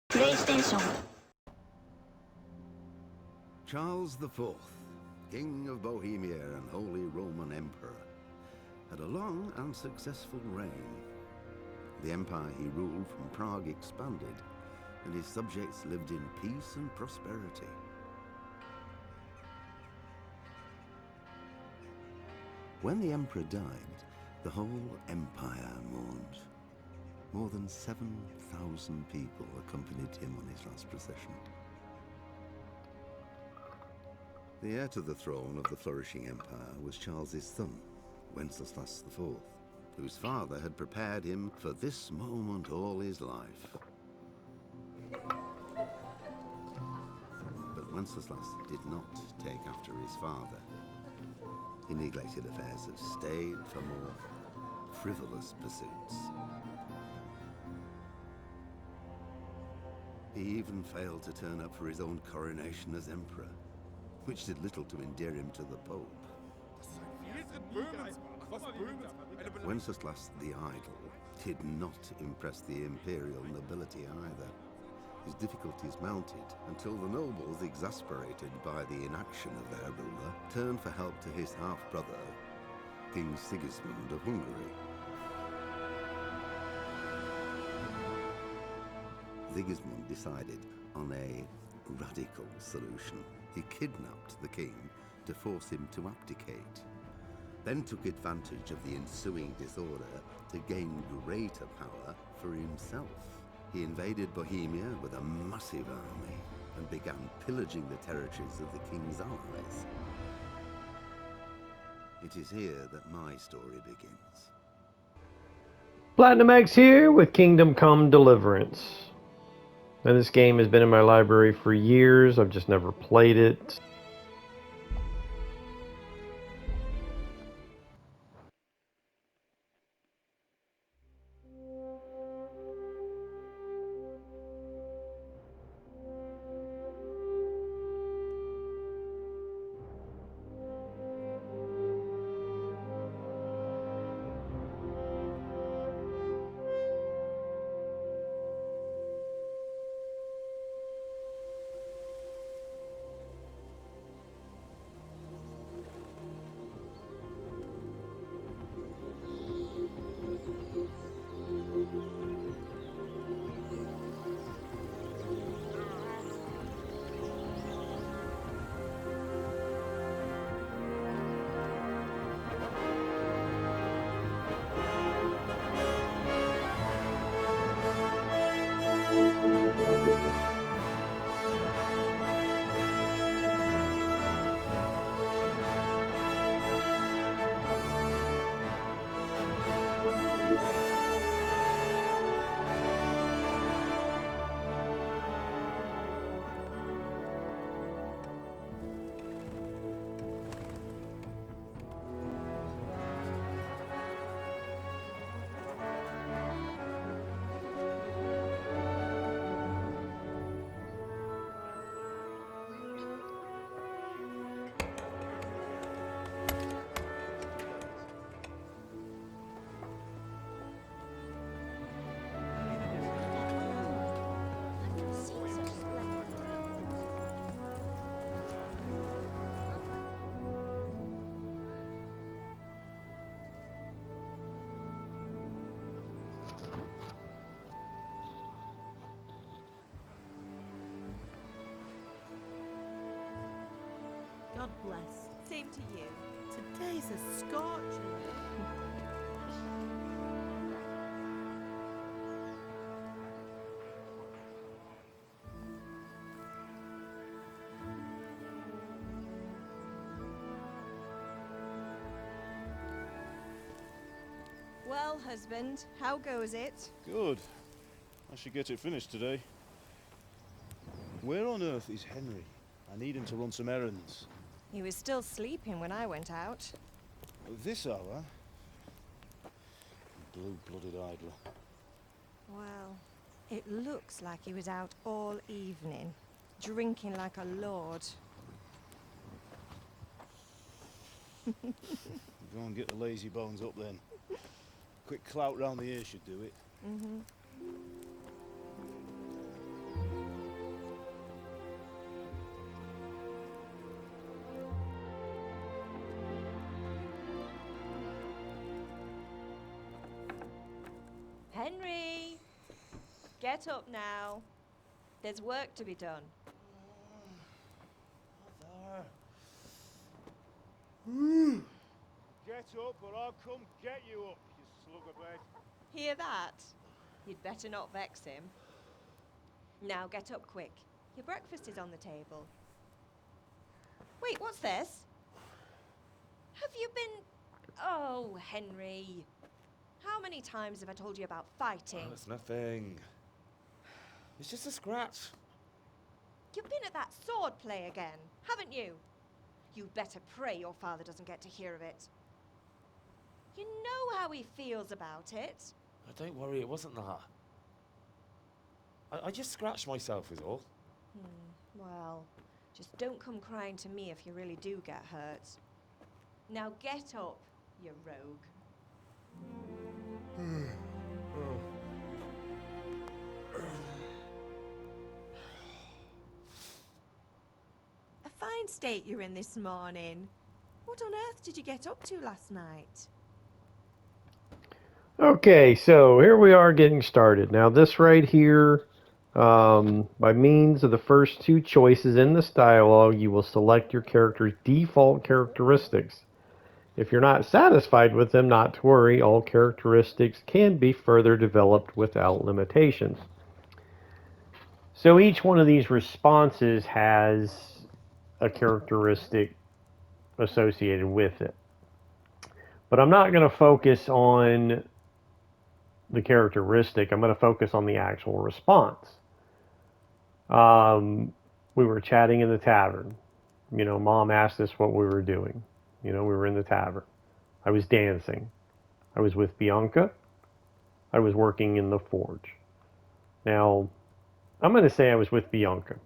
PlayStation. Charles IV, King of Bohemia and Holy Roman Emperor, had a long and successful reign. The empire he ruled from Prague expanded, and his subjects lived in peace and prosperity. When the emperor died, the whole empire mourned. More than 7,000 people accompanied him on his last procession. The heir to the throne of the flourishing empire was Charles's son, Wenceslas IV, whose father had prepared him for this moment all his life. But Wenceslas did not take after his father. He neglected affairs of state for more frivolous pursuits. He even failed to turn up for his own coronation as emperor, which did little to endear him to the Pope. Wenceslas the Idle did not impress the imperial nobility either. His difficulties mounted until the nobles, exasperated by the inaction of their ruler, turned for help to his half-brother, King Sigismund of Hungary. Sigismund decided on a radical solution. He kidnapped the king to force him to abdicate, then took advantage of the ensuing disorder to gain greater power for himself. He invaded Bohemia with a massive army and began pillaging the territories of the king's allies. It is here that my story begins. Platinum X here with Kingdom Come Deliverance. Now, this game has been in my library for years. I've just never played it. God bless. Same to you. Today's a scorcher. Well, husband, how goes it? Good. I should get it finished today. Where on earth is Henry? I need him to run some errands. He was still sleeping when I went out. At this hour? Blue-blooded idler. Well, it looks like he was out all evening, drinking like a lord. Go and get the lazy bones up then. Quick clout round the ear should do it. Mm-hmm. Henry! Get up now. There's work to be done. Mother. Get up or I'll come get you up, you slugabag. Hear that? You'd better not vex him. Now get up quick. Your breakfast is on the table. Wait, what's this? Have you been... Oh, Henry. How many times have I told you about fighting? Oh, it's nothing. It's just a scratch. You've been at that sword play again, haven't you? You'd better pray your father doesn't get to hear of it. You know how he feels about it. Oh, don't worry, it wasn't that. I just scratched myself is all. Well, just don't come crying to me if you really do get hurt. Now get up, you rogue. A fine state you're in this morning. What on earth did you get up to last night? Okay, so here we are getting started. Now this right here, by means of the first two choices in this dialogue, you will select your character's default characteristics. If you're not satisfied with them, not to worry, all characteristics can be further developed without limitations. So each one of these responses has a characteristic associated with it. But I'm not going to focus on the characteristic. I'm going to focus on the actual response. We were chatting in the tavern. You know, Mom asked us what we were doing. You know, we were in the tavern. I was dancing. I was with Bianca. I was working in the forge. Now, I'm going to say I was with Bianca.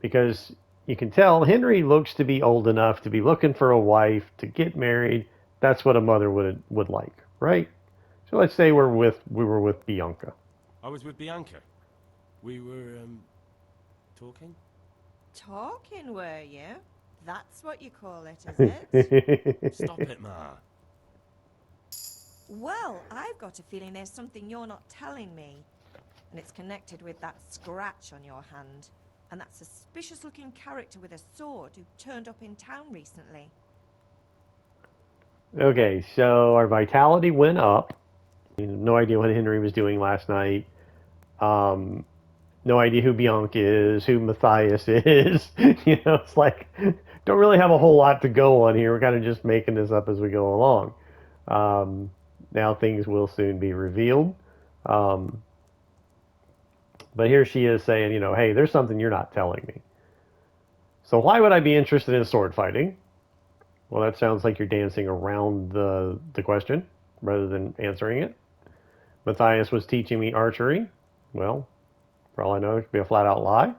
Because you can tell Henry looks to be old enough to be looking for a wife, to get married. That's what a mother would like, right? So let's say we were with Bianca. I was with Bianca. We were, talking? Talking, were you? That's what you call it, is it? Stop it, Ma. Well, I've got a feeling there's something you're not telling me. And it's connected with that scratch on your hand. And that suspicious-looking character with a sword who turned up in town recently. Okay, so our vitality went up. No idea what Henry was doing last night. No idea who Bianca is, who Matthias is. You know, it's like, don't really have a whole lot to go on here. We're kind of just making this up as we go along. Now things will soon be revealed. But here she is saying, you know, hey, there's something you're not telling me. So why would I be interested in sword fighting? Well, that sounds like you're dancing around the question rather than answering it. Matthias was teaching me archery. Well, for all I know, it could be a flat out lie.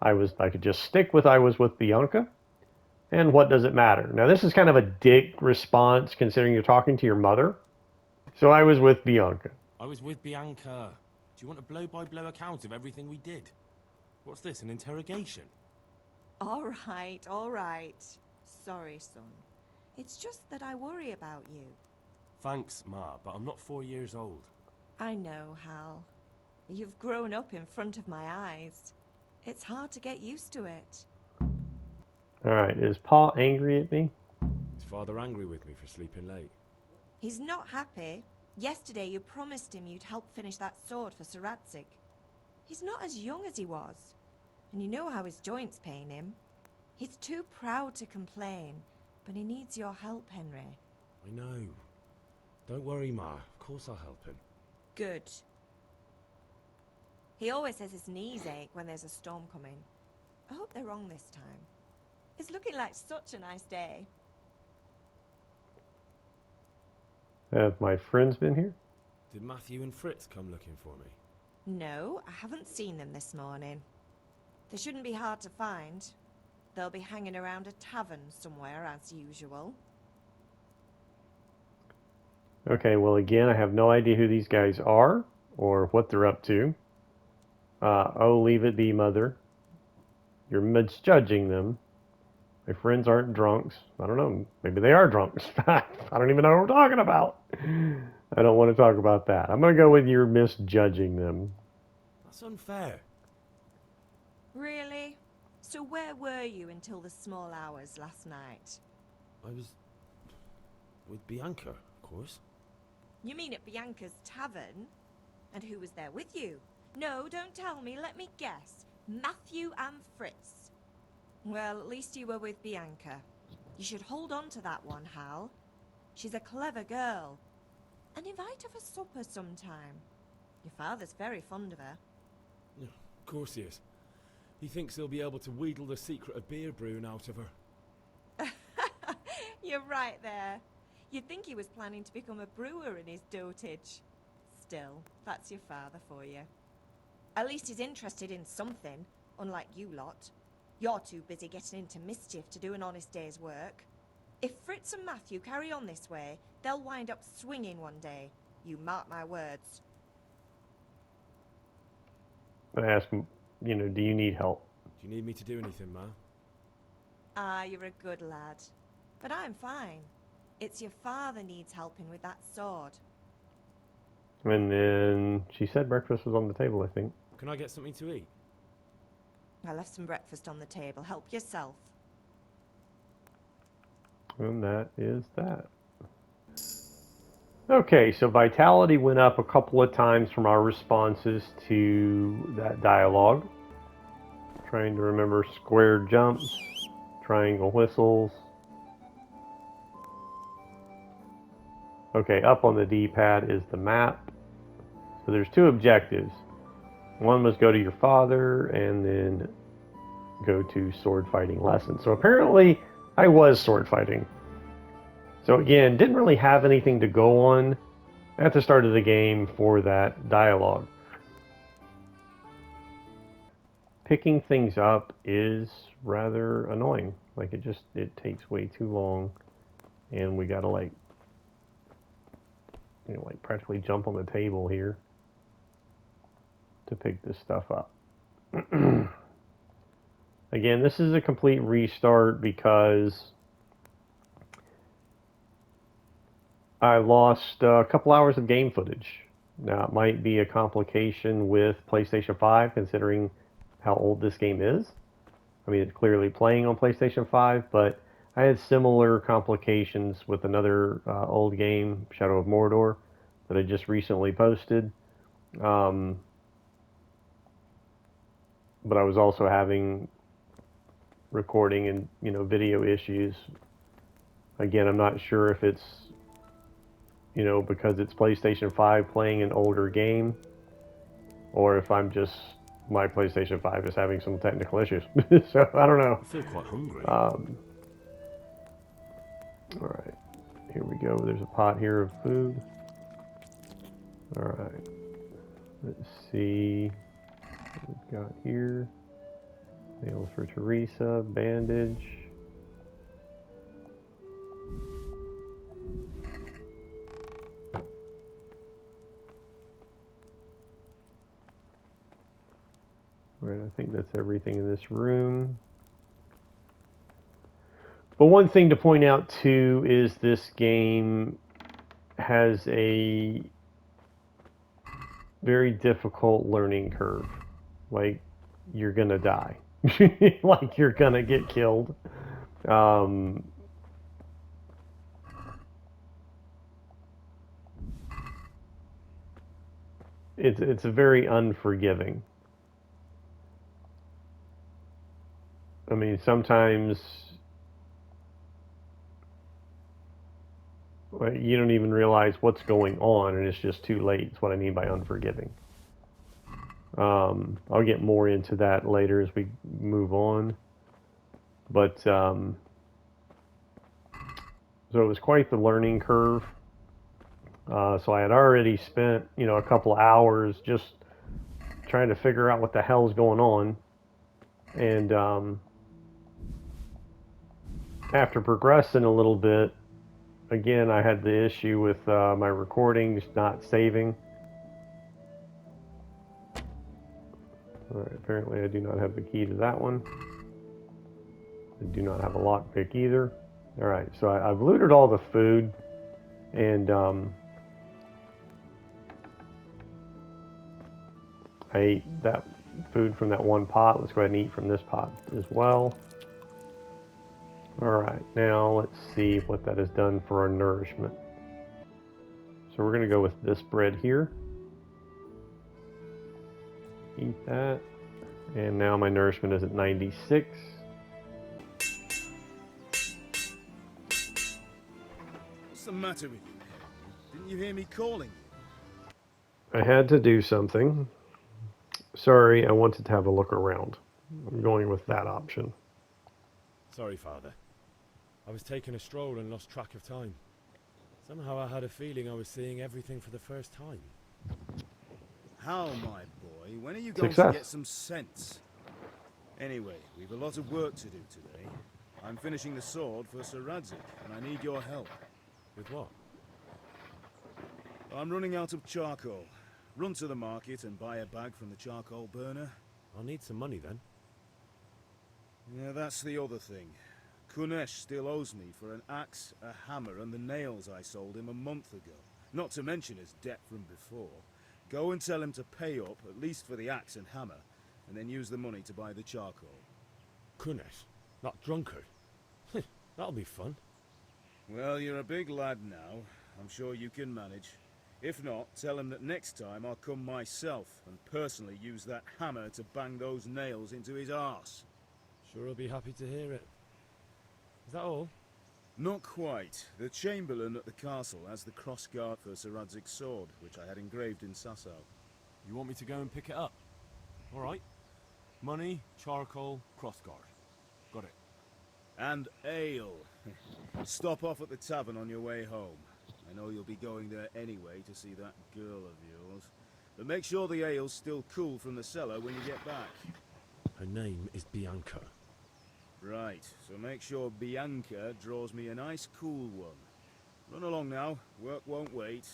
I could just stick with I was with Bianca. And what does it matter? Now, this is kind of a dick response considering you're talking to your mother. So I was with Bianca. I was with Bianca. Do you want a blow-by-blow account of everything we did? What's this, an interrogation? All right. Sorry, son. It's just that I worry about you. Thanks, Ma, but I'm not 4 years old. I know, Hal. You've grown up in front of my eyes. It's hard to get used to it. Alright, is Paul angry at me? Is Father angry with me for sleeping late? He's not happy. Yesterday you promised him you'd help finish that sword for Sir Radzig. He's not as young as he was. And you know how his joints pain him. He's too proud to complain, but he needs your help, Henry. I know. Don't worry, Ma. Of course I'll help him. Good. He always says his knees ache when there's a storm coming. I hope they're wrong this time. It's looking like such a nice day. Have my friends been here? Did Matthew and Fritz come looking for me? No, I haven't seen them this morning. They shouldn't be hard to find. They'll be hanging around a tavern somewhere, as usual. Okay, well, again, I have no idea who these guys are or what they're up to. Oh, leave it be, Mother. You're misjudging them. My friends aren't drunks. I don't know. Maybe they are drunks. I don't even know what we're talking about. I don't want to talk about that. I'm going to go with your misjudging them. That's unfair. Really? So where were you until the small hours last night? I was with Bianca, of course. You mean at Bianca's tavern? And who was there with you? No, don't tell me. Let me guess. Matthew and Fritz. Well, at least you were with Bianca. You should hold on to that one, Hal. She's a clever girl. And invite her for supper sometime. Your father's very fond of her. Yeah, of course he is. He thinks he'll be able to wheedle the secret of beer brewing out of her. You're right there. You'd think he was planning to become a brewer in his dotage. Still, that's your father for you. At least he's interested in something, unlike you lot. You're too busy getting into mischief to do an honest day's work. If Fritz and Matthew carry on this way, they'll wind up swinging one day. You mark my words. I asked him, you know, do you need help? Do you need me to do anything, Ma? Ah, you're a good lad. But I'm fine. It's your father needs helping with that sword. And then she said breakfast was on the table, I think. Can I get something to eat? I left some breakfast on the table. Help yourself. And that is that. Okay, so vitality went up a couple of times from our responses to that dialogue. Trying to remember square jumps, triangle whistles. Okay, up on the D-pad is the map. So there's two objectives. One was go to your father, and then go to sword fighting lessons. So apparently I was sword fighting. So again, didn't really have anything to go on at the start of the game for that dialogue. Picking things up is rather annoying. Like it takes way too long, and we gotta like practically jump on the table here to pick this stuff up. Again, this is a complete restart because I lost a couple hours of game footage. Now, it might be a complication with PlayStation 5, considering how old this game is. I mean, it's clearly playing on PlayStation 5, but I had similar complications with another old game, Shadow of Mordor, that I just recently posted. But I was also having recording and video issues. Again, I'm not sure if it's because it's PlayStation 5 playing an older game, or if my PlayStation 5 is having some technical issues. So I don't know. I feel quite hungry. All right, here we go. There's a pot here of food. All right, let's see what we've got here. Nails for Theresa, bandage. Right, I think that's everything in this room. But one thing to point out too is this game has a very difficult learning curve. Like, you're gonna die. Like, you're gonna get killed. It's very unforgiving. I mean, sometimes you don't even realize what's going on, and it's just too late. That's what I mean by unforgiving. I'll get more into that later as we move on. But so it was quite the learning curve. So I had already spent, a couple hours just trying to figure out what the hell's going on. And after progressing a little bit, again, I had the issue with my recordings not saving. All right, apparently I do not have the key to that one. I do not have a lockpick either. All right, so I've looted all the food, and I ate that food from that one pot. Let's go ahead and eat from this pot as well. Alright, now let's see what that has done for our nourishment. So we're going to go with this bread here. Eat that. And now my nourishment is at 96. What's the matter with you? Didn't you hear me calling? I had to do something. Sorry, I wanted to have a look around. I'm going with that option. Sorry, Father. I was taking a stroll and lost track of time. Somehow I had a feeling I was seeing everything for the first time. How, my boy? When are you going to Success. get some sense? Anyway, we've a lot of work to do today. I'm finishing the sword for Sir Radzig, and I need your help. With what? I'm running out of charcoal. Run to the market and buy a bag from the charcoal burner. I'll need some money then. Yeah, that's the other thing. Kunesh still owes me for an axe, a hammer, and the nails I sold him a month ago. Not to mention his debt from before. Go and tell him to pay up, at least for the axe and hammer, and then use the money to buy the charcoal. Kunesh? That drunkard? That'll be fun. Well, you're a big lad now. I'm sure you can manage. If not, tell him that next time I'll come myself and personally use that hammer to bang those nails into his arse. Sure I'll be happy to hear it. Is that all? Not quite. The Chamberlain at the castle has the crossguard for Sir Radzig's sword, which I had engraved in Sasau. You want me to go and pick it up? Alright. Money, charcoal, crossguard. Got it. And ale. Stop off at the tavern on your way home. I know you'll be going there anyway to see that girl of yours. But make sure the ale's still cool from the cellar when you get back. Her name is Bianca. Right, so make sure Bianca draws me a nice cool one. Run along now, work won't wait.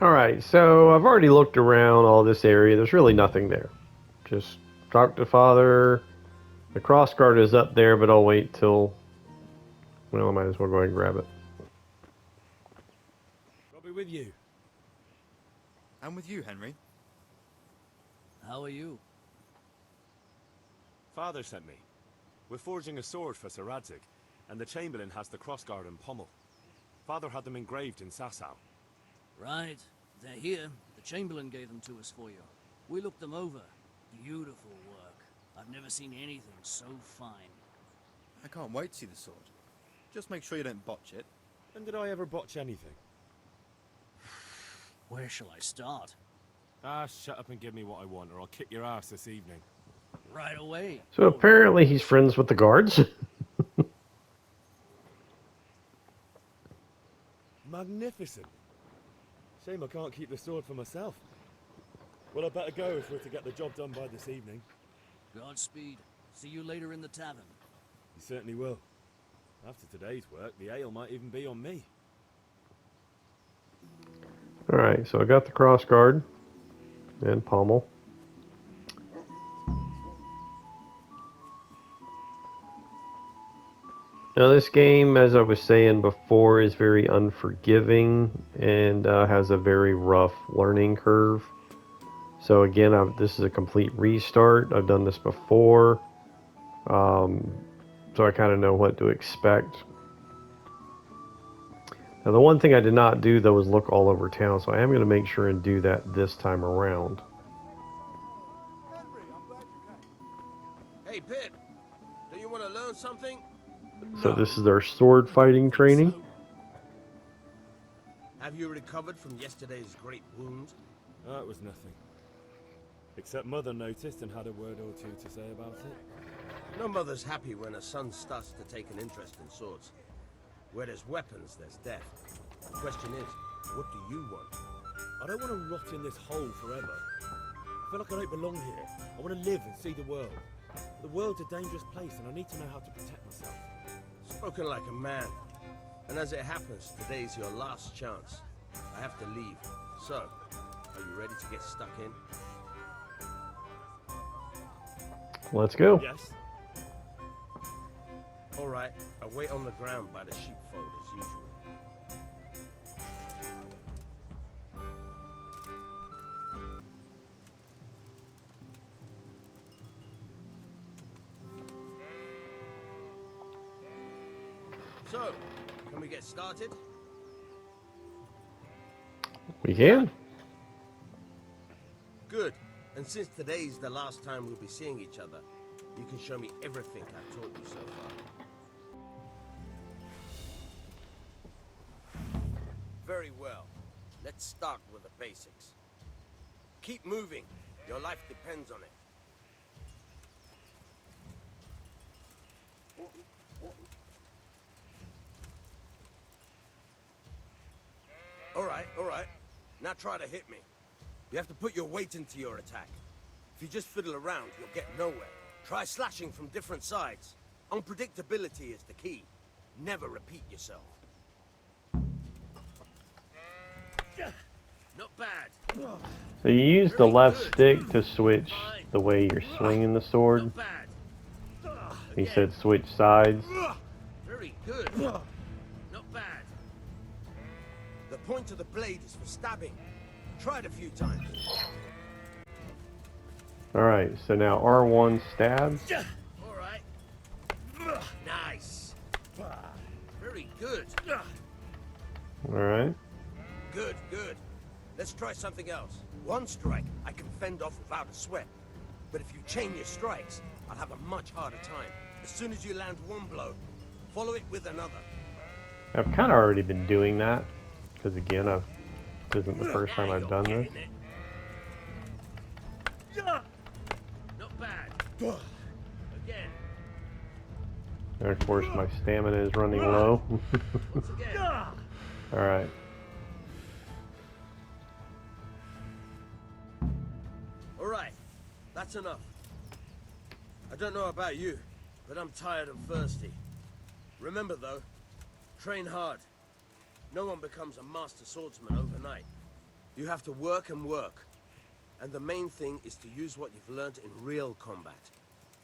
Alright, so I've already looked around all this area. There's really nothing there. Just talk to Father. The crossguard is up there, but I'll wait till... Well, I might as well go ahead and grab it. I'll be with you. I'm with you, Henry. How are you? Father sent me. We're forging a sword for Sir Radzig, and the Chamberlain has the crossguard and pommel. Father had them engraved in Sasau. Right. They're here. The Chamberlain gave them to us for you. We looked them over. Beautiful work. I've never seen anything so fine. I can't wait to see the sword. Just make sure you don't botch it. When did I ever botch anything? Where shall I start? Ah, shut up and give me what I want, or I'll kick your ass this evening. Right away. So apparently he's friends with the guards. Magnificent. Shame I can't keep the sword for myself. Well, I better go if we're to get the job done by this evening. Godspeed. See you later in the tavern. You certainly will. After today's work, the ale might even be on me. Alright, so I got the crossguard and pommel. Now this game, as I was saying before, is very unforgiving and has a very rough learning curve. So again, this is a complete restart. I've done this before, so I kind of know what to expect. Now the one thing I did not do though was look all over town, so I am going to make sure and do that this time around. Hey, Pip, do you want to learn something? So this is their sword fighting training. Have you recovered from yesterday's great wound? That was nothing. Except Mother noticed and had a word or two to say about it. No mother's happy when a son starts to take an interest in swords. Where there's weapons, there's death. The question is, what do you want? I don't want to rot in this hole forever. I feel like I don't belong here. I want to live and see the world. The world's a dangerous place and I need to know how to protect myself. Spoken like a man. And as it happens, today's your last chance. I have to leave. So, are you ready to get stuck in? Let's go. Yes. All right, I'll wait on the ground by the sheepfold as usual. So, can we get started? We can. Good. And since today's the last time we'll be seeing each other, you can show me everything I've taught you so far. Very well. Let's start with the basics. Keep moving. Your life depends on it. All right. Now try to hit me. You have to put your weight into your attack. If you just fiddle around, you'll get nowhere. Try slashing from different sides. Unpredictability is the key. Never repeat yourself. Not bad. So you use the left stick to switch the way you're swinging the sword. Not bad. He said switch sides. Very good. Not bad. The point of the blade is for stabbing. Try it a few times. Alright, so now R1 stabs. All right. Nice. Very good. Alright. Good. Let's try something else. One strike I can fend off without a sweat. But if you chain your strikes, I'll have a much harder time. As soon as you land one blow, follow it with another. I've kind of already been doing that. Because again, this isn't the first time I've done this. Not bad. Again. And of course my stamina is running low. Once again. Alright. Alright, that's enough. I don't know about you, but I'm tired and thirsty. Remember though, train hard. No one becomes a master swordsman overnight. You have to work and work. And the main thing is to use what you've learned in real combat.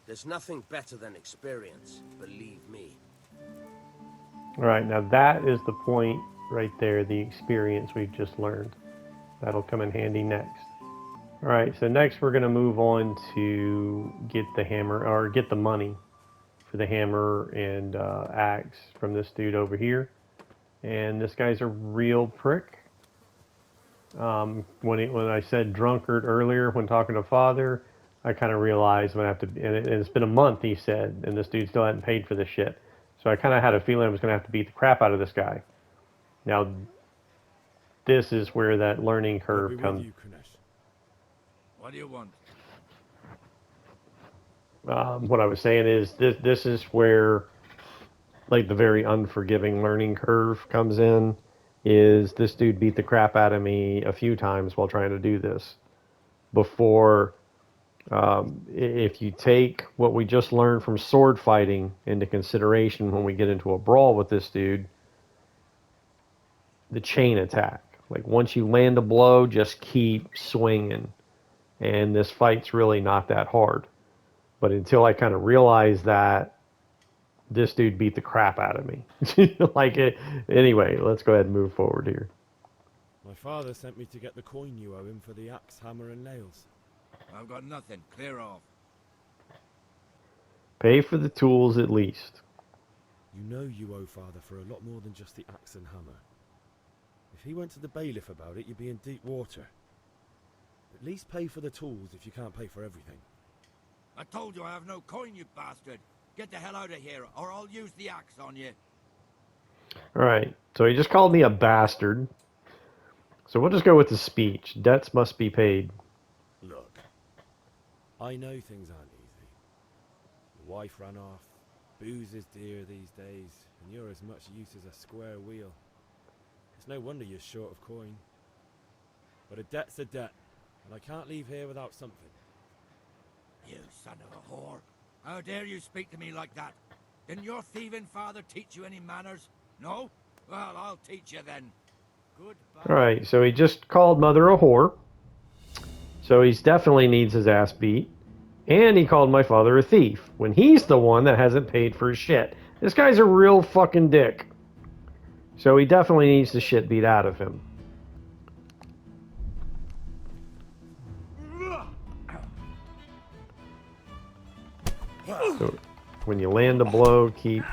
There's nothing better than experience, believe me. Alright, now that is the point right there, the experience we've just learned. That'll come in handy next. Alright, so next we're going to move on to get the hammer, or get the money for the hammer and axe from this dude over here. And this guy's a real prick. When I said drunkard earlier when talking to Father, I kind of realized when I have to, and it's been a month, he said, and this dude still hadn't paid for this shit. So I kind of had a feeling I was going to have to beat the crap out of this guy. Now, this is where that learning curve comes. What do you want? What I was saying is this is where, like, the very unforgiving learning curve comes in. Is this dude beat the crap out of me a few times while trying to do this before. If you take what we just learned from sword fighting into consideration when we get into a brawl with this dude, the chain attack. Like, once you land a blow, just keep swinging. And this fight's really not that hard. But until I kind of realized that, this dude beat the crap out of me. Anyway, let's go ahead and move forward here. My father sent me to get the coin you owe him for the axe, hammer, and nails. I've got nothing. Clear off. Pay for the tools at least. You know you owe father for a lot more than just the axe and hammer. If he went to the bailiff about it, you'd be in deep water. At least pay for the tools if you can't pay for everything. I told you I have no coin, you bastard. Get the hell out of here, or I'll use the axe on you. Alright, so he just called me a bastard. So we'll just go with the speech. Debts must be paid. Look, I know things aren't easy. Your wife ran off, booze is dear these days, and you're as much use as a square wheel. It's no wonder you're short of coin. But a debt's a debt, and I can't leave here without something. You son of a whore. How dare you speak to me like that? Didn't your thieving father teach you any manners? No? Well, I'll teach you then. Goodbye. Alright, so he just called Mother a whore. So he definitely needs his ass beat. And he called my father a thief, when he's the one that hasn't paid for his shit. This guy's a real fucking dick. So he definitely needs the shit beat out of him. So when you land a blow, keep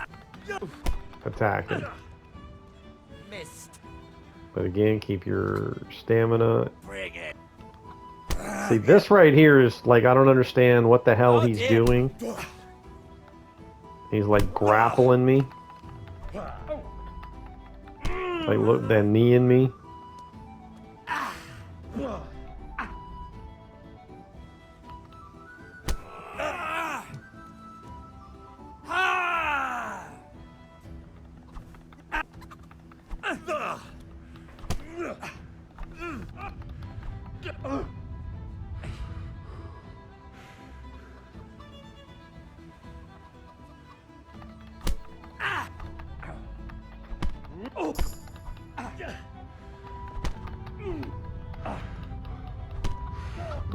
attacking. Missed. But again, keep your stamina. Bring it. See, this right here is like, I don't understand what the hell Oh, he's dear. doing. He's like grappling me. Like, look, then kneeing me.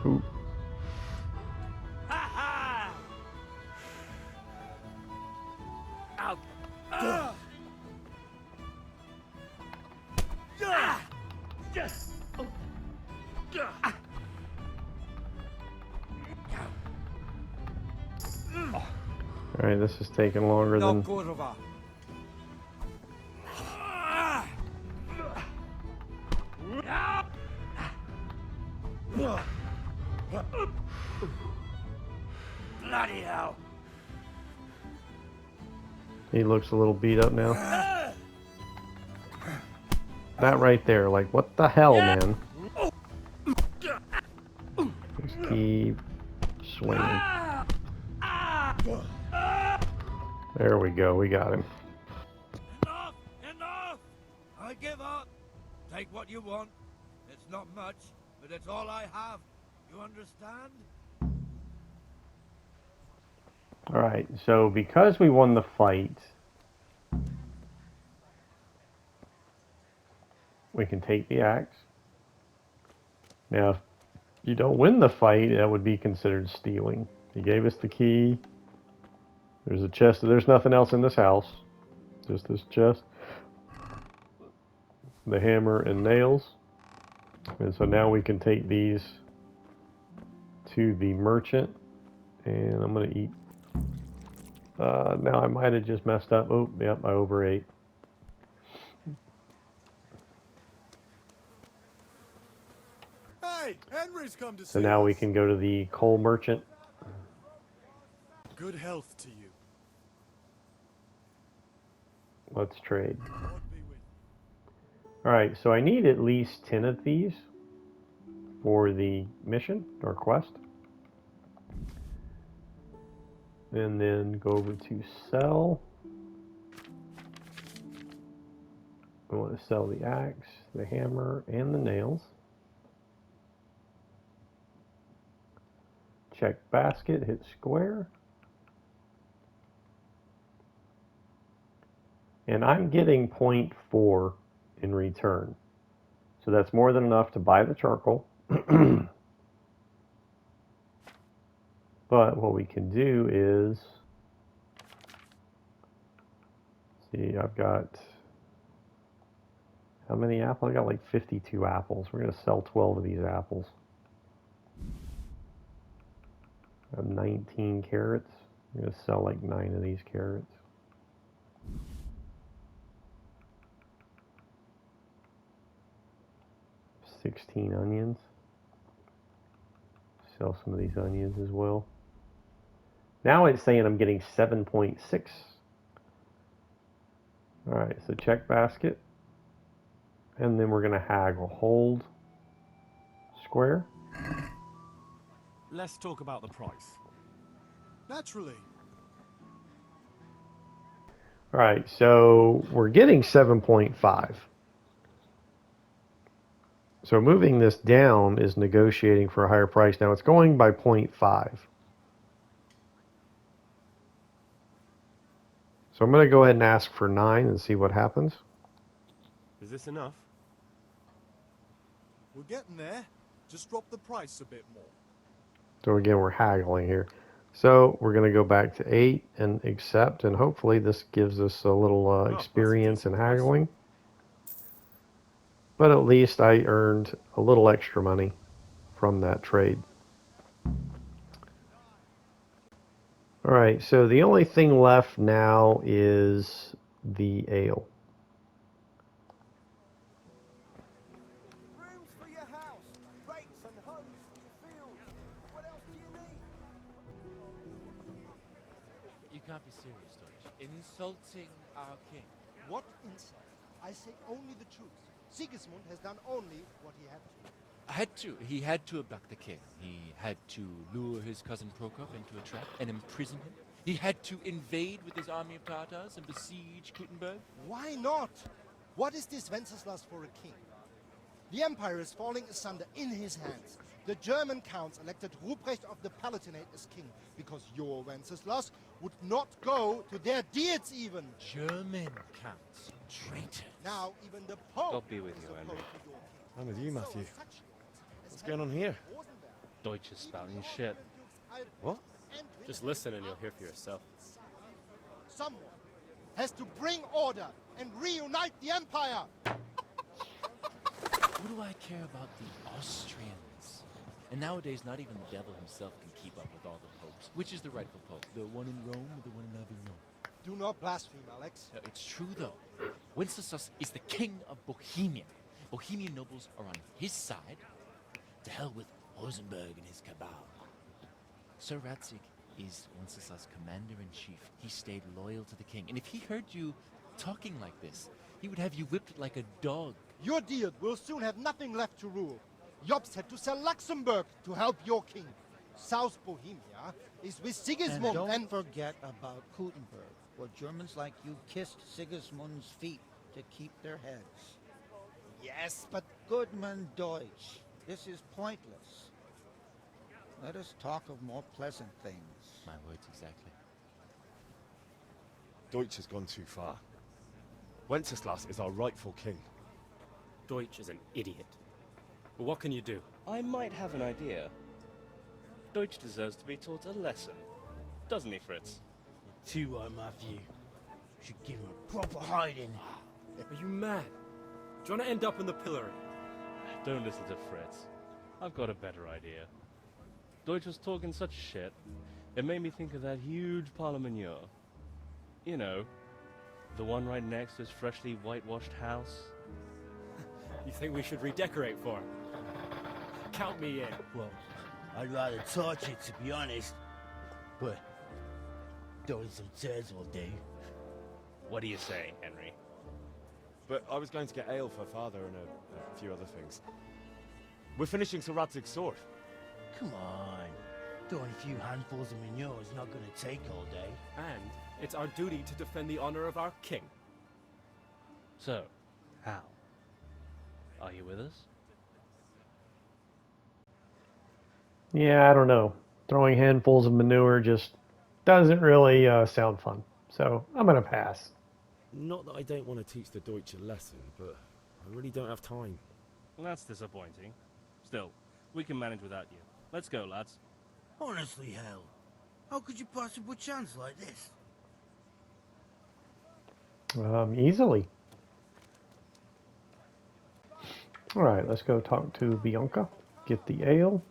Ooh. Alright, this is taking longer than... Bloody hell. He looks a little beat up now. That right there, like, what the hell, man? Just keep swinging. There we go, we got him. Enough! Enough! I give up. Take what you want. It's not much, but it's all I have. You understand? Alright, so because we won the fight, we can take the axe. Now, if you don't win the fight, that would be considered stealing. He gave us the key. There's a chest. There's nothing else in this house. Just this chest. The hammer and nails. And so now we can take these to the merchant. And I'm going to eat. Now I might have just messed up. Oh, yep, I overate. Hey, Henry's come to see So now we us. can go to the coal merchant. Good health to you. Let's trade. God be with you. Alright, so I need at least 10 of these for the mission or quest. And then go over to sell. I want to sell the axe, the hammer, and the nails. Check basket, hit square. And I'm getting 0.4 in return. So that's more than enough to buy the charcoal. But what we can do is, see, I've got, how many apples? I got like 52 apples. We're going to sell 12 of these apples. I have 19 carrots. I'm going to sell like 9 of these carrots. $16 onions. Sell some of these onions as well. Now it's saying I'm getting 7.6. Alright, so check basket. And then we're going to haggle. Hold square. Let's talk about the price. Naturally. Alright, so we're getting 7.5. So moving this down is negotiating for a higher price. Now it's going by 0.5. So I'm going to go ahead and ask for 9 and see what happens. Is this enough? We're getting there. Just drop the price a bit more. So again, we're haggling here. So we're going to go back to 8 and accept, and hopefully this gives us a little experience in haggling. But at least I earned a little extra money from that trade. Alright, so the only thing left now is the ale. Rooms for your house, rakes and hoes for your fields. What else do you need? You can't be serious, Deutsch. Insulting our king. What insult? I say only the truth. Sigismund has done only what he had to. He had to abduct the king. He had to lure his cousin Prokop into a trap and imprison him. He had to invade with his army of Tartars and besiege Gutenberg. Why not? What is this Wenceslas for a king? The empire is falling asunder in his hands. The German counts elected Ruprecht of the Palatinate as king because your Wenceslas would not go to their deeds even. German counts. Traitor. Now even the Pope God be with is you, opposed Henry. to your king. I'm with you, Matthew. So such as What's going on here? Rosenberg, Deutsch is spouting shit. What? Just listen and you'll hear for yourself. Someone has to bring order and reunite the empire. What do I care about the Austrians? And nowadays, not even the devil himself can keep up with all the popes. Which is the rightful pope? The one in Rome or the one in Avignon? Do not blaspheme, Alex. No, it's true, though. Wenceslas is the king of Bohemia. Bohemian nobles are on his side. To hell with Rosenberg and his cabal. Sir Ratzig is Wenceslas' commander-in-chief. He stayed loyal to the king. And if he heard you talking like this, he would have you whipped like a dog. Your deal will soon have nothing left to rule. Jobst had to sell Luxembourg to help your king. South Bohemia is with Sigismund And don't forget about Gutenberg, where Germans like you kissed Sigismund's feet to keep their heads. Yes, but Goodman Deutsch, this is pointless. Let us talk of more pleasant things. My words exactly. Deutsch has gone too far. Wenceslas is our rightful king. Deutsch is an idiot. But what can you do? I might have an idea. Deutsch deserves to be taught a lesson. Doesn't he, Fritz? Too right, Matthew. Should give him a proper hiding. Are you mad? Do you want to end up in the pillory? Don't listen to Fritz. I've got a better idea. Deutsch was talking such shit, it made me think of that huge parliament. You know, the one right next to his freshly whitewashed house. You think we should redecorate for him? Count me in. Well, I'd rather torch it, to be honest. But throwing some tears will do. What do you say, Henry? But I was going to get ale for father and a few other things. We're finishing Sir Radzig's sword. Come on. Throwing a few handfuls of manure is not going to take all day. And it's our duty to defend the honor of our king. So, how? Are you with us? Yeah, I don't know. Throwing handfuls of manure just doesn't really sound fun. So I'm going to pass. Not that I don't want to teach the Deutsch a lesson, but I really don't have time. Well, that's disappointing. Still, we can manage without you. Let's go, lads. Honestly, hell. How could you possibly chance like this? Easily. All right, let's go talk to Bianca. Get the ale.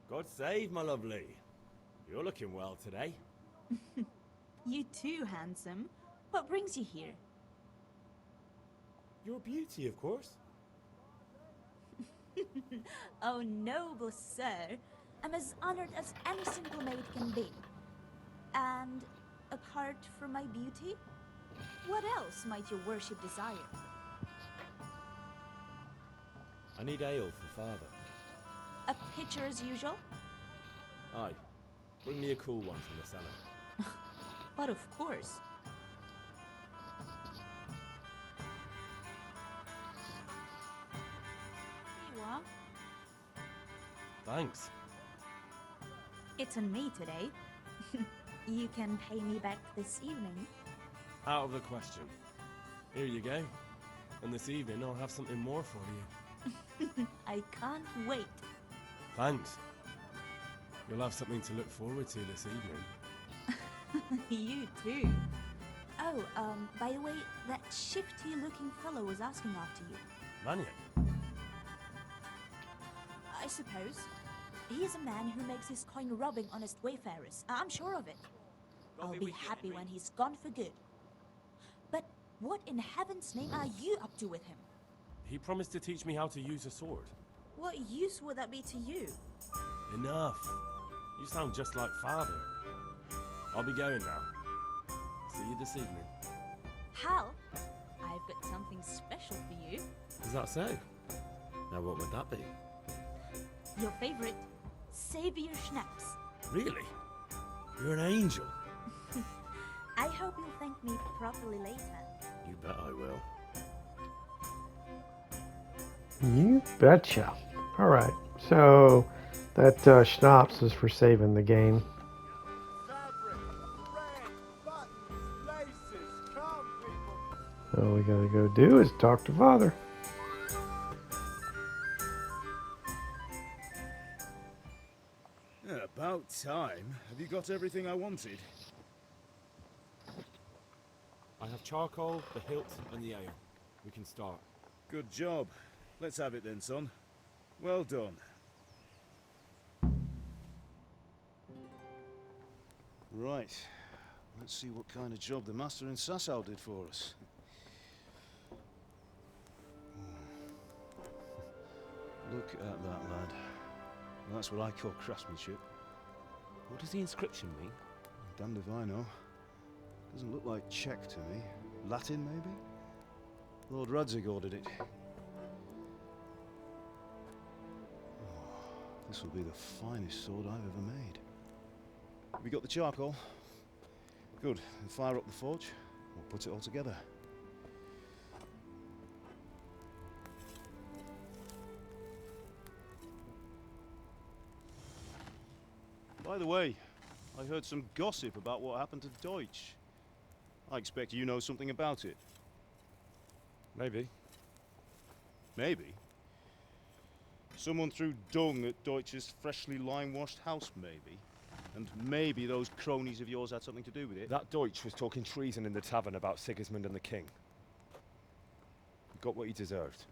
God save, my lovely. You're looking well today. You too, handsome. What brings you here? Your beauty, of course. Oh, noble sir. I'm as honored as any simple maid can be. And apart from my beauty, what else might your worship desire? I need ale for father. A pitcher as usual? Aye. Bring me a cool one from the cellar. But of course. Here you are. Thanks. It's on me today. You can pay me back this evening. Out of the question. Here you go. And this evening I'll have something more for you. I can't wait. Thanks. You'll have something to look forward to this evening. You too. Oh, by the way, that shifty-looking fellow was asking after you. Mannion? I suppose. He is a man who makes his coin robbing honest wayfarers. I'm sure of it. I'll be happy when he's gone for good. But what in heaven's name are you up to with him? He promised to teach me how to use a sword. What use would that be to you? Enough. You sound just like father. I'll be going now. See you this evening. Hal, I've got something special for you. Is that so? Now what would that be? Your favorite, Savior Schnapps. Really? You're an angel. I hope you'll thank me properly later. You bet I will. You betcha. All right, so that schnapps is for saving the game. All we gotta go do is talk to Father. Yeah, about time. Have you got everything I wanted? I have charcoal, the hilt, and the ale. We can start. Good job. Let's have it then, son. Well done. Right. Let's see what kind of job the master in Sasau did for us. Look at that, lad. That's what I call craftsmanship. What does the inscription mean? Damned if I know. Doesn't look like Czech to me. Latin, maybe? Lord Radzig ordered it. This will be the finest sword I've ever made. Have you got the charcoal? Good. Then fire up the forge. We'll put it all together. By the way, I heard some gossip about what happened to Deutsch. I expect you know something about it. Maybe. Maybe? Someone threw dung at Deutsch's freshly lime-washed house, maybe? And maybe those cronies of yours had something to do with it? That Deutsch was talking treason in the tavern about Sigismund and the king. He got what he deserved.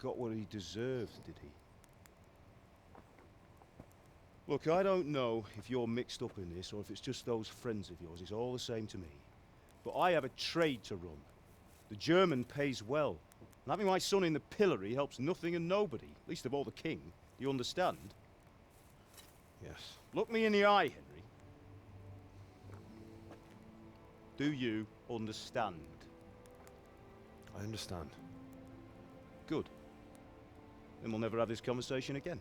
Got what he deserved, did he? Look, I don't know if you're mixed up in this or if it's just those friends of yours. It's all the same to me. But I have a trade to run. The German pays well. And having my son in the pillory helps nothing and nobody, least of all the king. Do you understand? Yes. Look me in the eye, Henry. Do you understand? I understand. Good. Then we'll never have this conversation again.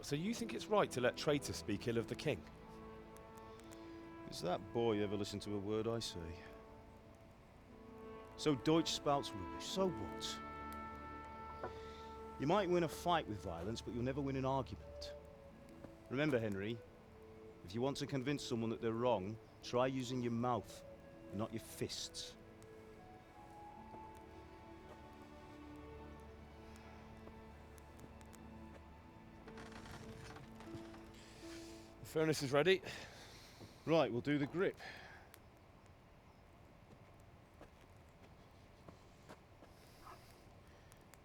So you think it's right to let traitors speak ill of the king? Does that boy ever listen to a word I say? So Deutsch spouts rubbish, so what? You might win a fight with violence, but you'll never win an argument. Remember, Henry, if you want to convince someone that they're wrong, try using your mouth, and not your fists. The furnace is ready. Right, we'll do the grip.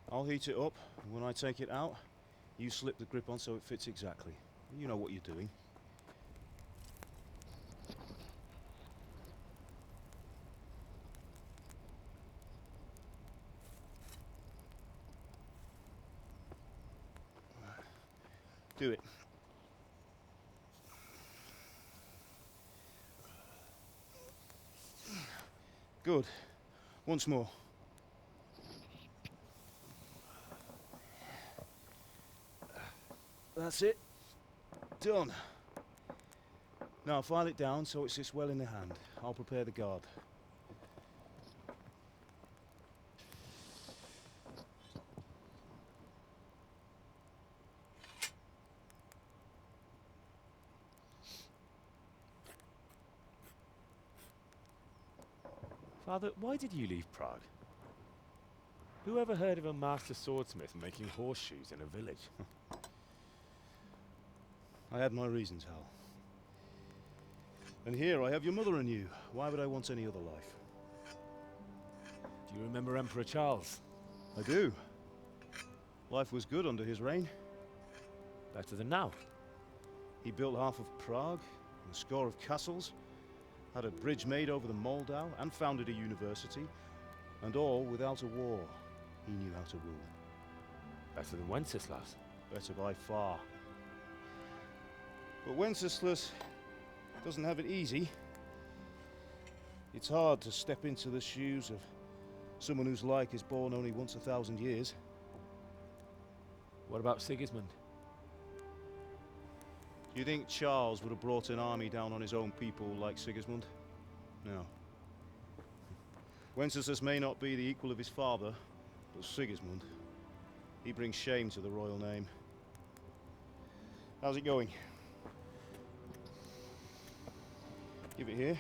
I'll heat it up, and when I take it out, you slip the grip on so it fits exactly. You know what you're doing. Do it. Good. Once more. That's it. Done. Now file it down so it sits well in the hand. I'll prepare the guard. Father, why did you leave Prague? Who ever heard of a master swordsmith making horseshoes in a village? I had my reasons, Hal. And here I have your mother and you. Why would I want any other life? Do you remember Emperor Charles? I do. Life was good under his reign. Better than now. He built half of Prague, and a score of castles, had a bridge made over the Moldau, and founded a university, and all without a war. He knew how to rule. Better than Wenceslas. Better by far. But Wenceslas doesn't have it easy. It's hard to step into the shoes of someone whose like is born only once 1,000 years. What about Sigismund? Do you think Charles would have brought an army down on his own people like Sigismund? No. Wenceslas may not be the equal of his father, but Sigismund, he brings shame to the royal name. How's it going? Give it here,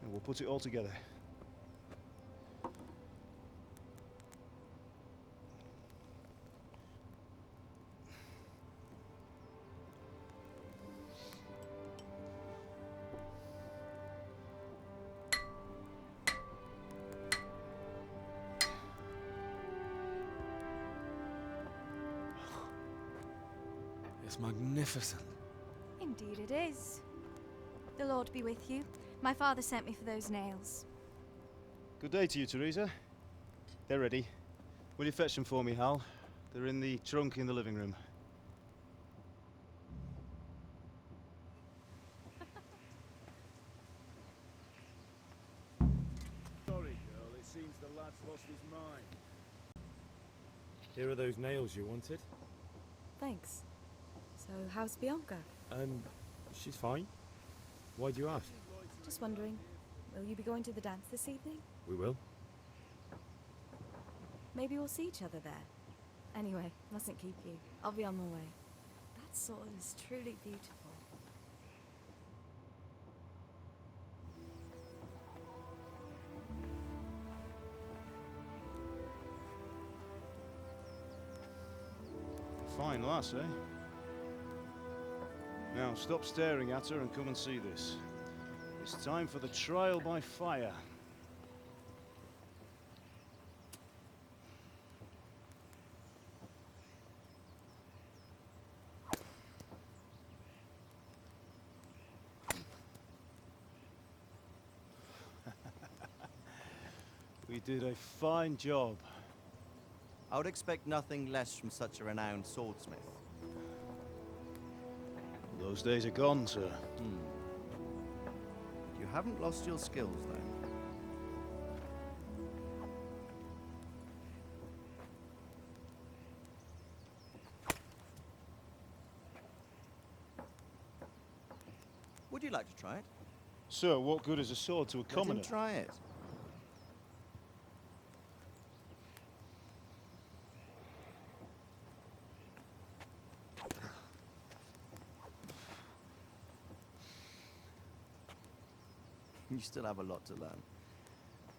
and we'll put it all together. It's magnificent. Indeed it is. The Lord be with you. My father sent me for those nails. Good day to you, Theresa. They're ready. Will you fetch them for me, Hal? They're in the trunk in the living room. Sorry, girl. It seems the lad's lost his mind. Here are those nails you wanted. Thanks. So, how's Bianca? She's fine. Why do you ask? Just wondering, will you be going to the dance this evening? We will. Maybe we'll see each other there. Anyway, mustn't keep you. I'll be on my way. That sword is truly beautiful. Fine lass, eh? Now, stop staring at her and come and see this. It's time for the trial by fire. We did a fine job. I would expect nothing less from such a renowned swordsmith. Those days are gone, sir. You haven't lost your skills, though. Would you like to try it? Sir, what good is a sword to a commoner? Let him try it. You still have a lot to learn.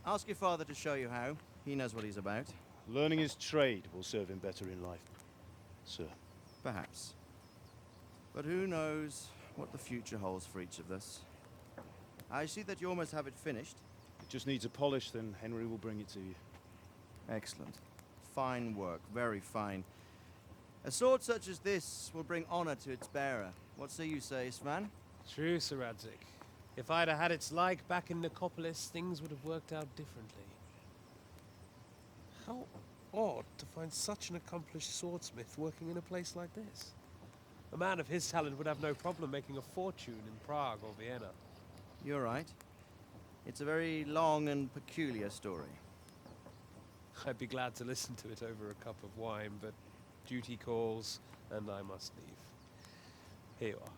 Ask your father to show you how. He knows what he's about. Learning his trade will serve him better in life, sir. Perhaps. But who knows what the future holds for each of us. I see that you almost have it finished. It just needs a polish, then Henry will bring it to you. Excellent. Fine work, very fine. A sword such as this will bring honor to its bearer. What say you, Svan? True, Sir Radzik. If I'd have had its like back in Nicopolis, things would have worked out differently. How odd to find such an accomplished swordsmith working in a place like this. A man of his talent would have no problem making a fortune in Prague or Vienna. You're right. It's a very long and peculiar story. I'd be glad to listen to it over a cup of wine, but duty calls, and I must leave. Here you are.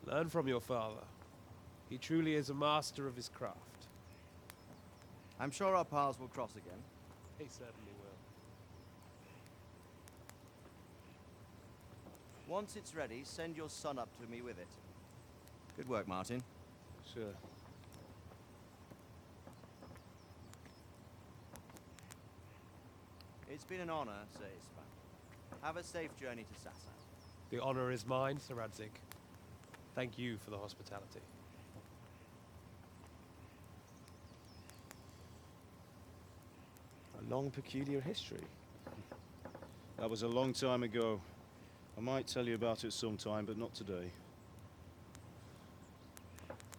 Learn from your father. He truly is a master of his craft. I'm sure our paths will cross again. He certainly will. Once it's ready, send your son up to me with it. Good work, Martin. Sure. It's been an honor, Sir Ispan. Have a safe journey to Sassa. The honor is mine, Sir Radzik. Thank you for the hospitality. A long, peculiar history. That was a long time ago. I might tell you about it sometime, but not today.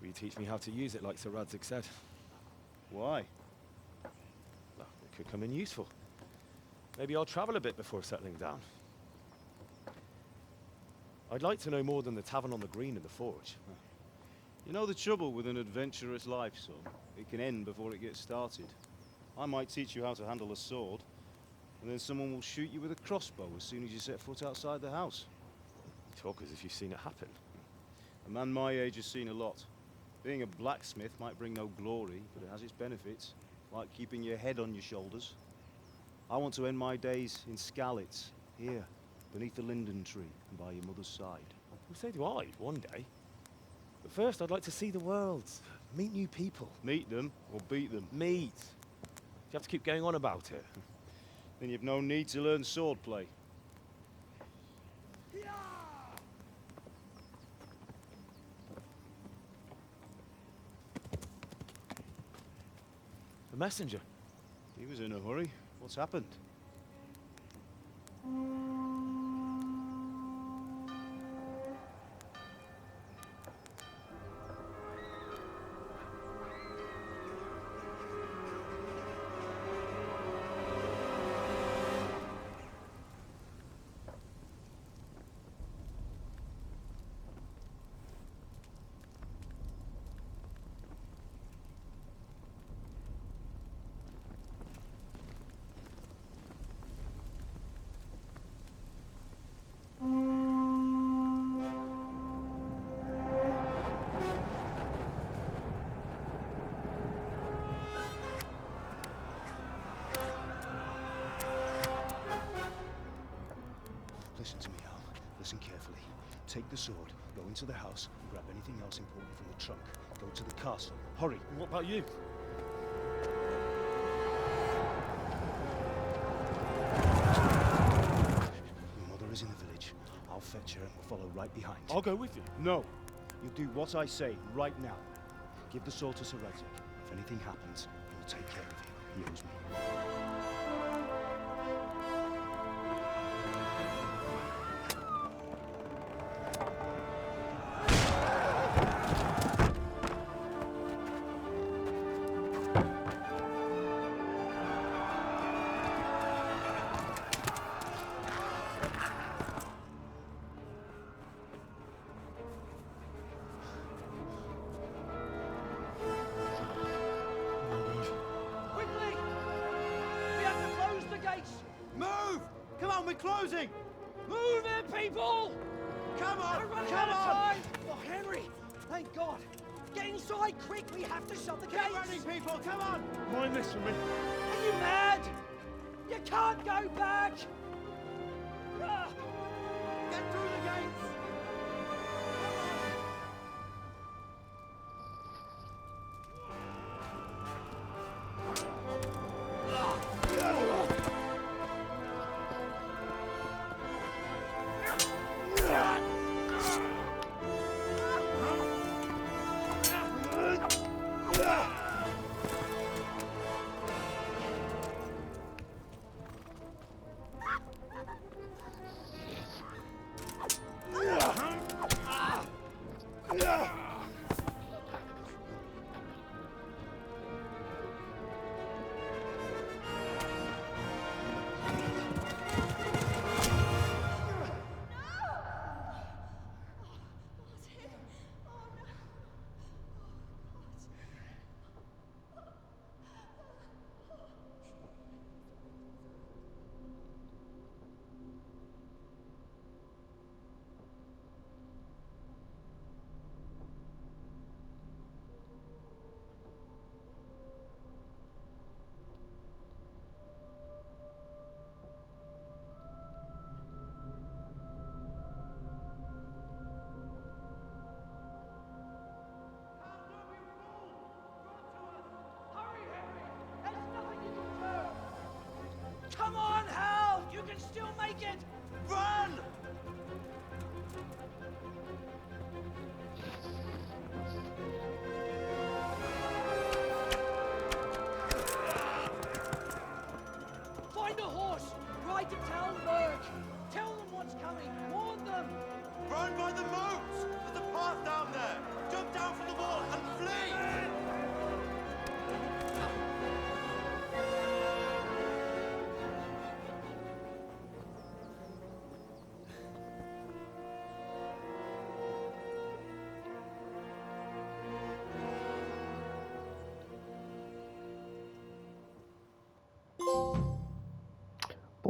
Will you teach me how to use it like Sir Radzig said? Why? Well, it could come in useful. Maybe I'll travel a bit before settling down. I'd like to know more than the tavern on the green and the forge. You know the trouble with an adventurous life, son? It can end before it gets started. I might teach you how to handle a sword, and then someone will shoot you with a crossbow as soon as you set foot outside the house. You talk as if you've seen it happen. A man my age has seen a lot. Being a blacksmith might bring no glory, but it has its benefits, like keeping your head on your shoulders. I want to end my days in Skalitz, here, beneath the linden tree and by your mother's side. Well, so do I, one day. But first, I'd like to see the world, meet new people. Meet them or beat them? Meet. You have to keep going on about it. Then you've no need to learn swordplay. A messenger. He was in a hurry. What's happened? Listen to me, Al. Listen carefully. Take the sword, go into the house, and grab anything else important from the trunk. Go to the castle. Hurry. What about you? Your mother is in the village. I'll fetch her and we'll follow right behind. I'll go with you. No. You'll do what I say right now. Give the sword to Sir Radzig. If anything happens, he'll take care of you. He owes me. Move! Come on, we're closing! Move it, people! Come on! We're running Come out of on! time! Oh, Henry! Thank God! Get inside quick! We have to shut the gates! Get running, people! Come on! Mind this for me. Are you mad? You can't go back! Ah. Get through the gates!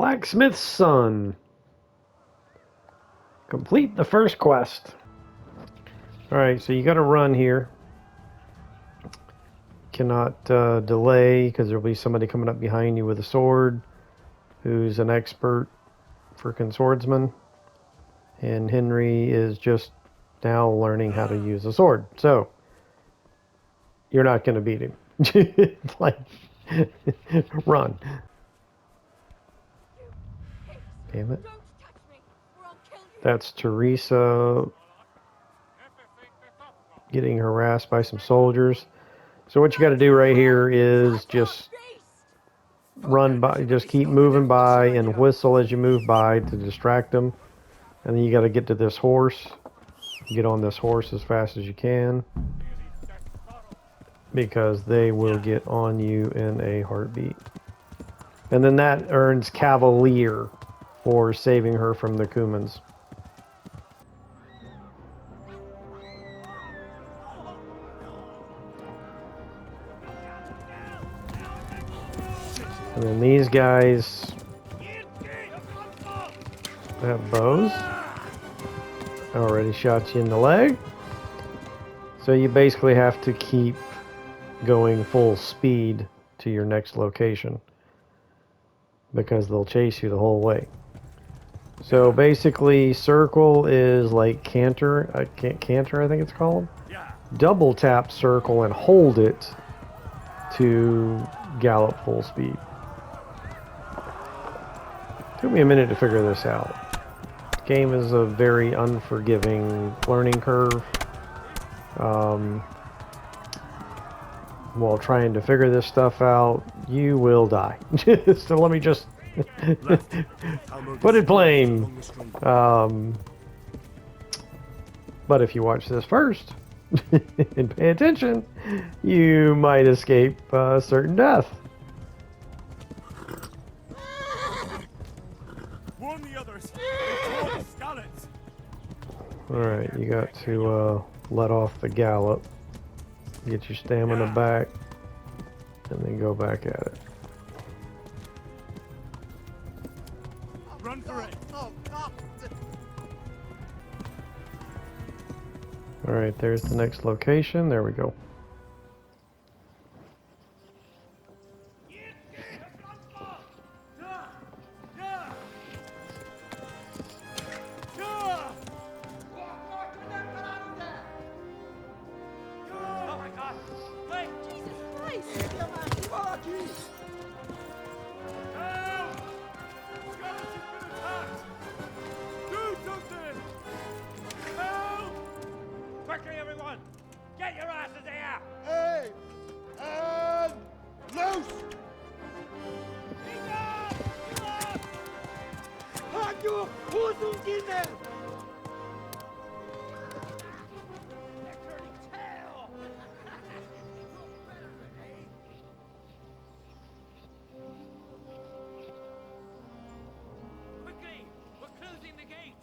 Blacksmith's son. Complete the first quest. Alright, so you got to run here. Cannot delay because there'll be somebody coming up behind you with a sword who's an expert freaking swordsman. And Henry is just now learning how to use a sword. So, you're not going to beat him. Like, run. Damn it. That's Theresa getting harassed by some soldiers. So what you got to do right here is just run by, just keep moving by and whistle as you move by to distract them. And then you got to get to this horse. Get on this horse as fast as you can, because they will get on you in a heartbeat. And then that earns Cavalier for saving her from the Cumans. And then these guys have bows. I already shot you in the leg. So you basically have to keep going full speed to your next location, because they'll chase you the whole way. So basically, circle is like canter, canter I think it's called. Double tap circle and hold it to gallop full speed. Took me a minute to figure this out. The game is a very unforgiving learning curve. While trying to figure this stuff out, you will die. So let me just put it plain. But if you watch this first and pay attention, you might escape certain death. Warn the others. Skalitz. Alright, you got to let off the gallop. Get your stamina back. And then go back at it. Run for it. Alright, there's the next location. There we go. Quickly, everyone! Get your asses here! Hey! And loose! Halt your Hosen inne! They're turning tail! Quickly! We're closing the gate!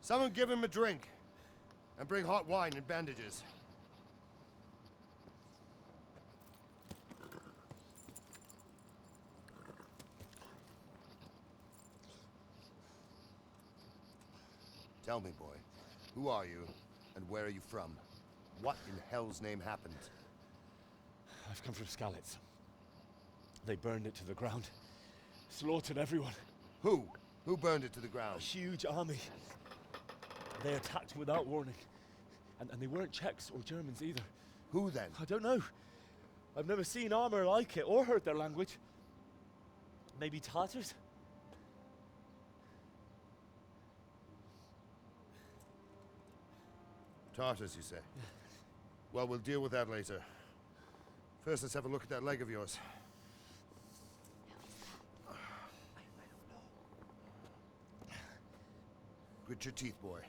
Someone give him a drink. And bring hot wine and bandages. Tell me, boy, who are you, and where are you from? What in hell's name happened? I've come from Skalitz. They burned it to the ground. Slaughtered everyone. Who? Who burned it to the ground? A huge army. They attacked without warning. And they weren't Czechs or Germans either. Who then? I don't know. I've never seen armor like it or heard their language. Maybe Tatars? Tartars, you say? Well, we'll deal with that later. First, let's have a look at that leg of yours. Grit your teeth, boy.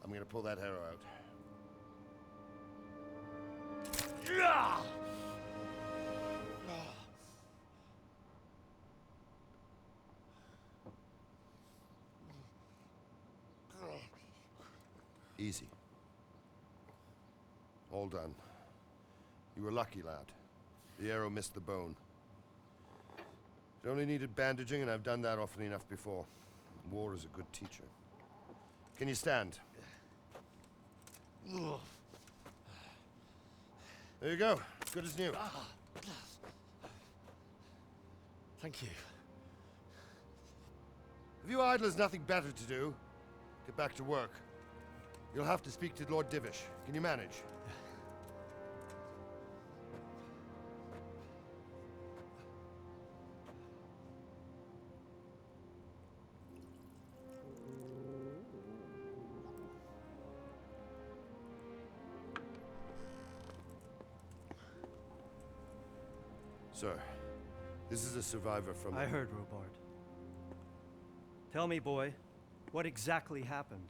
I'm gonna pull that arrow out. Easy. All done. You were lucky, lad. The arrow missed the bone. It only needed bandaging, and I've done that often enough before. War is a good teacher. Can you stand? There you go. Good as new. Thank you. Have you idlers nothing better to do? Get back to work. You'll have to speak to Lord Divish. Can you manage? Sir, this is a survivor from... I heard, Robard. Tell me, boy, what exactly happened?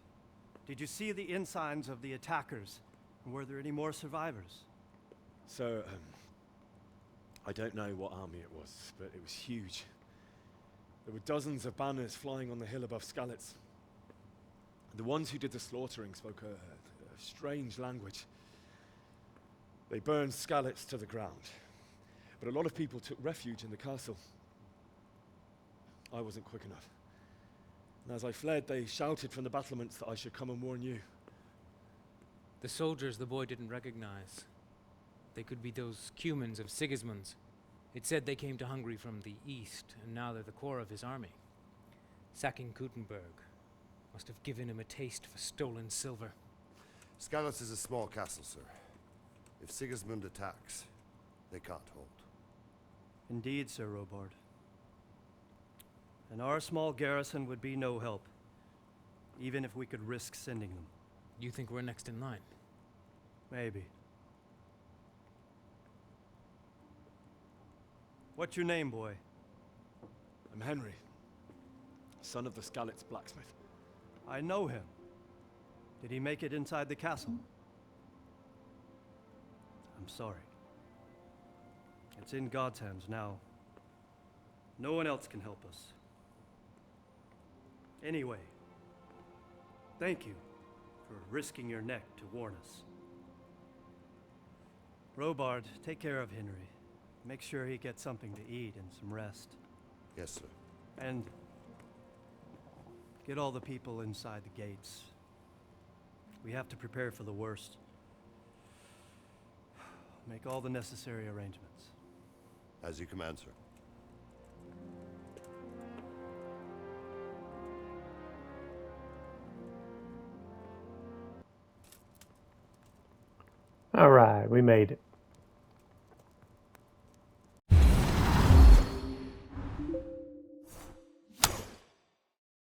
Did you see the ensigns of the attackers? And were there any more survivors? So, I don't know what army it was, but it was huge. There were dozens of banners flying on the hill above Skalitz. The ones who did the slaughtering spoke a strange language. They burned Skalitz to the ground. But a lot of people took refuge in the castle. I wasn't quick enough. And as I fled, they shouted from the battlements that I should come and warn you. The soldiers the boy didn't recognize. They could be those Cumans of Sigismund's. It said they came to Hungary from the east, and now they're the core of his army. Sacking Gutenberg must have given him a taste for stolen silver. Skalitz is a small castle, sir. If Sigismund attacks, they can't hold. Indeed, Sir Robard. And our small garrison would be no help, even if we could risk sending them. You think we're next in line? Maybe. What's your name, boy? I'm Henry, son of the Skalitz blacksmith. I know him. Did he make it inside the castle? I'm sorry. It's in God's hands now. No one else can help us. Anyway, thank you for risking your neck to warn us. Robard, take care of Henry. Make sure he gets something to eat and some rest. Yes, sir. And get all the people inside the gates. We have to prepare for the worst. Make all the necessary arrangements. As you command, sir. All right, we made it.